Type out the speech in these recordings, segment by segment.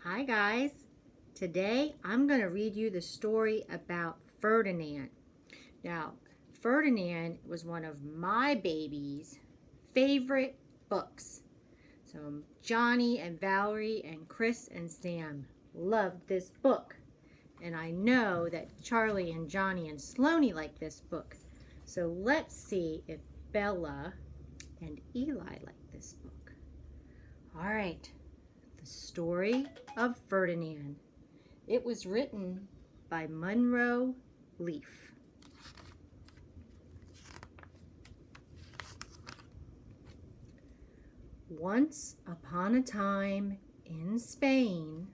Hi guys. Today I'm going to read you the story about Ferdinand. Now, Ferdinand was one of my baby's favorite books. So Johnny and Valerie and Chris and Sam loved this book. And I know that Charlie and Johnny and Sloane like this book. So let's see if Bella and Eli like this book. All right. The Story of Ferdinand. It was written by Munro Leaf. Once upon a time in Spain,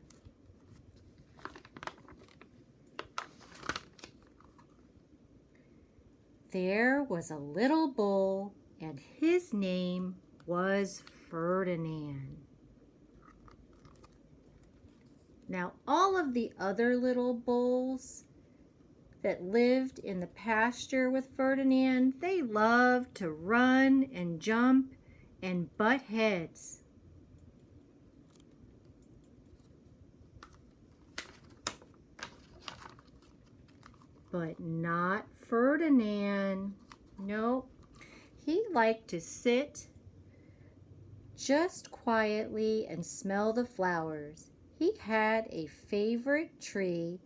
there was a little bull, and his name was Ferdinand. Now, all of the other little bulls that lived in the pasture with Ferdinand, they loved to run and jump and butt heads. But not Ferdinand. Nope. He liked to sit just quietly and smell the flowers. He had a favorite tree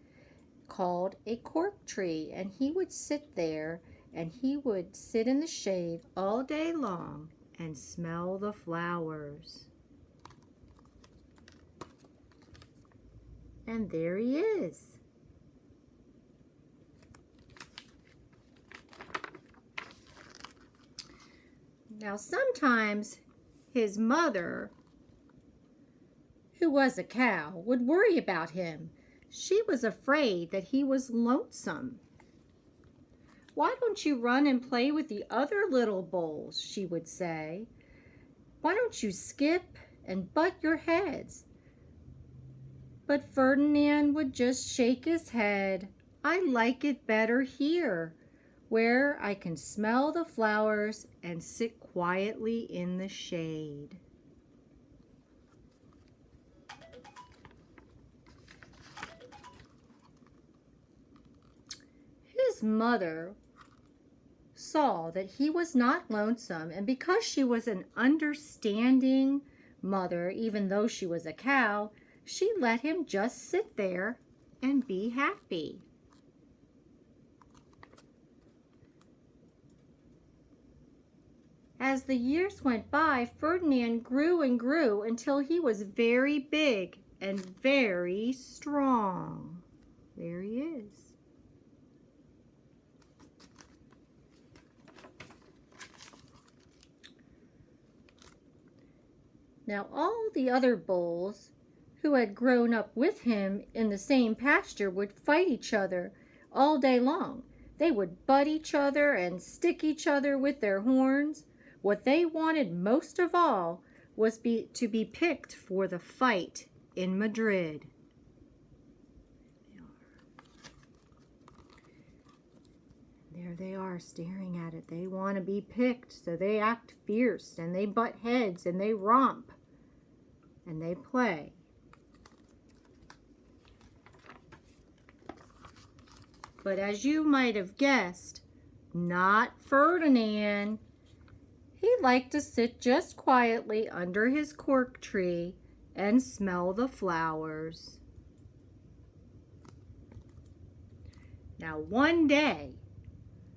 called a cork tree, and he would sit there and he would sit in the shade all day long and smell the flowers. And there he is. Now sometimes his mother, who was a cow, would worry about him. She was afraid that he was lonesome. "Why don't you run and play with the other little bulls?" she would say. "Why don't you skip and butt your heads?" But Ferdinand would just shake his head. "I like it better here, where I can smell the flowers and sit quietly in the shade." His mother saw that he was not lonesome, and because she was an understanding mother, even though she was a cow, she let him just sit there and be happy. As the years went by, Ferdinand grew and grew until he was very big and very strong. There he is. Now all the other bulls who had grown up with him in the same pasture would fight each other all day long. They would butt each other and stick each other with their horns. What they wanted most of all was to be picked for the fight in Madrid. There they are staring at it. They want to be picked, so they act fierce and they butt heads and they romp and they play. But as you might have guessed, not Ferdinand. He liked to sit just quietly under his cork tree and smell the flowers. Now one day,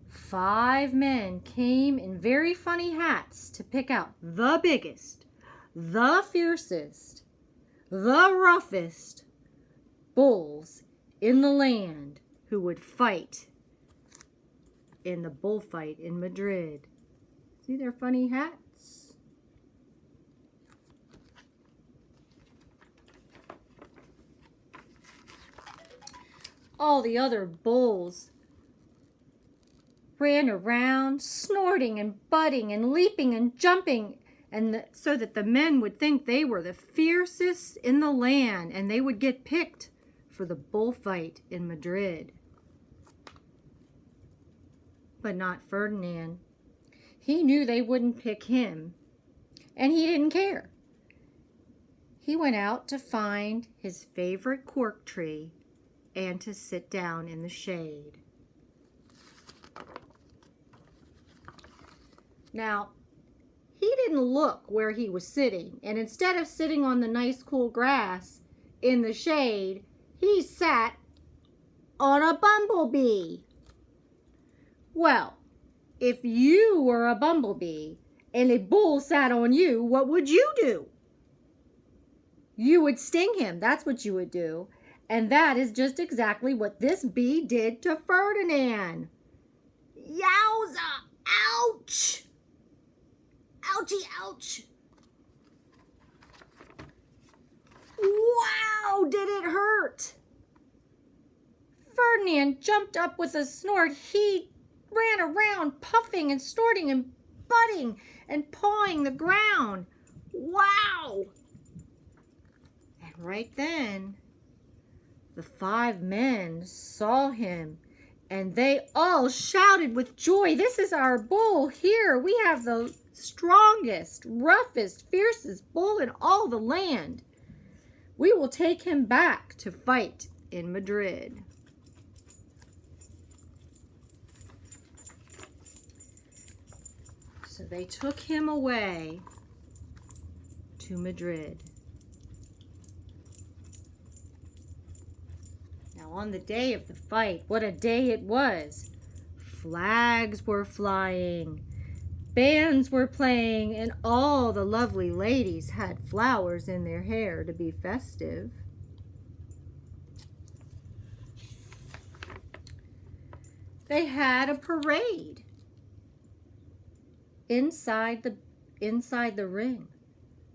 5 men came in very funny hats to pick out the biggest, the fiercest, the roughest bulls in the land who would fight in the bullfight in Madrid. See their funny hats? All the other bulls ran around, snorting and butting and leaping and jumping, and so that the men would think they were the fiercest in the land, and they would get picked for the bullfight in Madrid. But not Ferdinand. He knew they wouldn't pick him, and he didn't care. he went out to find his favorite cork tree and to sit down in the shade. Now, he didn't look where he was sitting, and instead of sitting on the nice cool grass in the shade, he sat on a bumblebee. Well, if you were a bumblebee and a bull sat on you, what would you do? You would sting him. That's what you would do. And that is just exactly what this bee did to Ferdinand. Yowza! Ouch! Ouchie, ouch! Wow, did it hurt? Ferdinand jumped up with a snort. He ran around puffing and snorting and butting and pawing the ground. Wow! And right then, the 5 men saw him, and they all shouted with joy, "This is our bull here. We have the strongest, roughest, fiercest bull in all the land. We will take him back to fight in Madrid." So they took him away to Madrid. Now, on the day of the fight, what a day it was! Flags were flying, bands were playing, and all the lovely ladies had flowers in their hair to be festive. They had a parade inside the ring,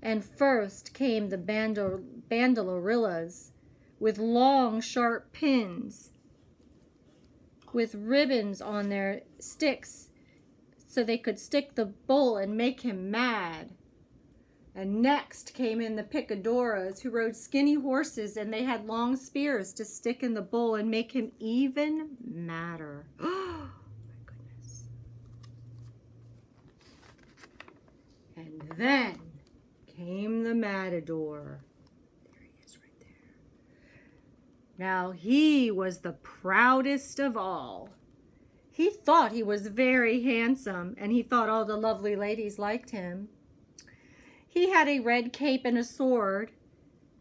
and first came the bandolerillas with long sharp pins with ribbons on their sticks so they could stick the bull and make him mad. And next came in the picadoras, who rode skinny horses, and they had long spears to stick in the bull and make him even madder. Oh my goodness. And then came the matador. There he is right there. Now he was the proudest of all. He thought he was very handsome, and he thought all the lovely ladies liked him. He had a red cape and a sword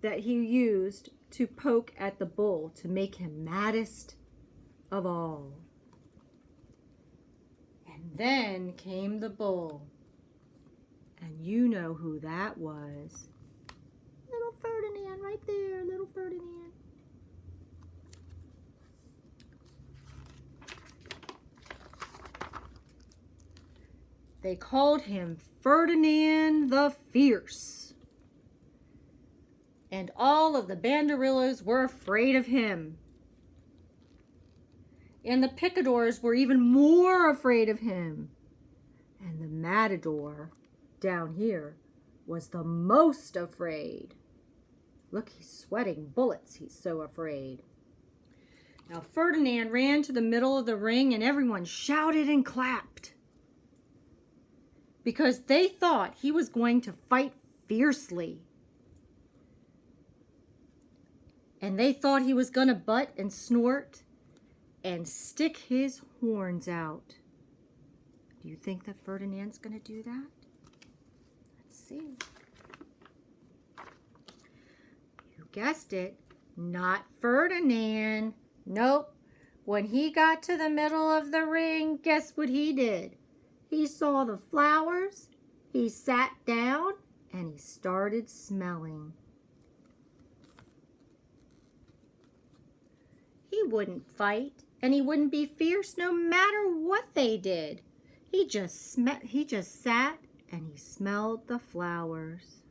that he used to poke at the bull to make him maddest of all. And then came the bull. And you know who that was. Little Ferdinand right there, little Ferdinand. They called him Ferdinand the Fierce. And all of the banderillas were afraid of him. And the picadors were even more afraid of him. And the matador down here was the most afraid. Look, he's sweating bullets. He's so afraid. Now Ferdinand ran to the middle of the ring, and everyone shouted and clapped, because they thought he was going to fight fiercely. And they thought he was going to butt and snort and stick his horns out. Do you think that Ferdinand's going to do that? Let's see. You guessed it, not Ferdinand. Nope. When he got to the middle of the ring, guess what he did? He saw the flowers, he sat down, and he started smelling. He wouldn't fight, and he wouldn't be fierce no matter what they did. He just sat and he smelled the flowers.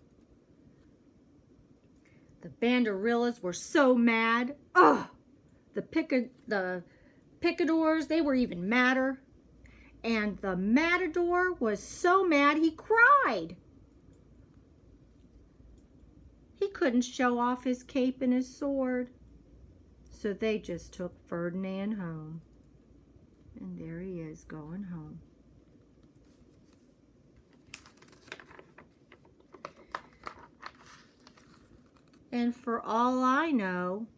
The banderillas were so mad. Ugh! The picadors, they were even madder. And the matador was so mad he cried. He couldn't show off his cape and his sword. So they just took Ferdinand home. And there he is going home. And for all I know,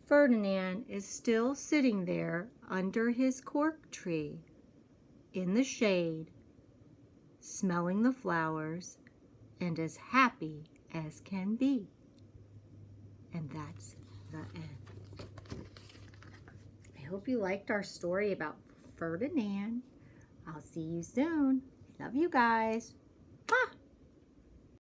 Ferdinand is still sitting there under his cork tree in the shade, smelling the flowers and as happy as can be. And that's the end. I hope you liked our story about Ferdinand. I'll see you soon. Love you guys.